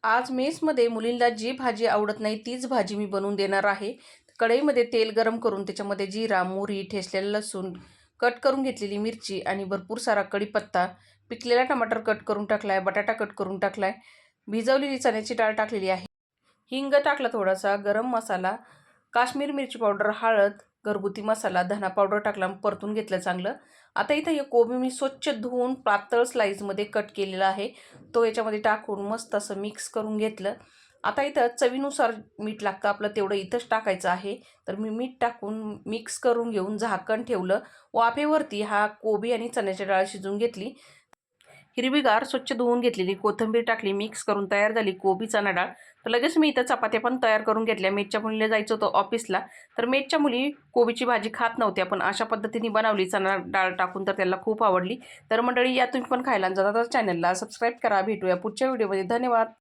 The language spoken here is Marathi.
आज मेसमध्ये मुलींना जी भाजी आवडत नाही तीच भाजी मी बनवून देणार आहे. कढईमध्ये तेल गरम करून त्याच्यामध्ये जिरा, मोहरी, ठेचलेलं लसूण, कट करून घेतलेली मिरची आणि भरपूर सारा कढीपत्ता, पिकलेला टमाटर कट करून टाकलाय, बटाटा कट करून टाकलाय, भिजवलेली चण्याची डाळ टाकलेली आहे. हिंग टाकला थोडासा, गरम मसाला, काश्मीर मिरची पावडर, हळद, घरगुती मसाला, धना पावडर टाकला, परतून घेतलं चांगलं. आता इथं हे कोबी मी स्वच्छ धुवून पातळ स्लाईजमध्ये कट केलेला आहे. तो याच्यामध्ये टाकून मस्त असं मिक्स करून घेतलं. आता इथं चवीनुसार मीठ लागतं आपलं तेवढं इथंच टाकायचं आहे. तर मी मीठ टाकून मिक्स करून घेऊन झाकण ठेवलं. वाफेवरती हा कोबी आणि चण्याची डाळ शिजवून घेतली. हिरवीगार स्वच्छ धुवून घेतलेली कोथिंबीर टाकली, मिक्स करून तयार झाली कोबी चणा डाळ. तर लगेच मी इथं चपात्या पण तयार करून घेतल्या. मेटच्या मुलीला जायचं होतं ऑफिसला, तर मेटच्या मुली कोबीची भाजी खात नव्हत्या, पण अशा पद्धतीने बनवली चणा डाळ टाकून तर त्याला खूप आवडली. तर मंडळी, या तुम्ही पण खायला जाता तर चॅनलला सबस्क्राईब करा. भेटूया पुढच्या व्हिडिओमध्ये. धन्यवाद.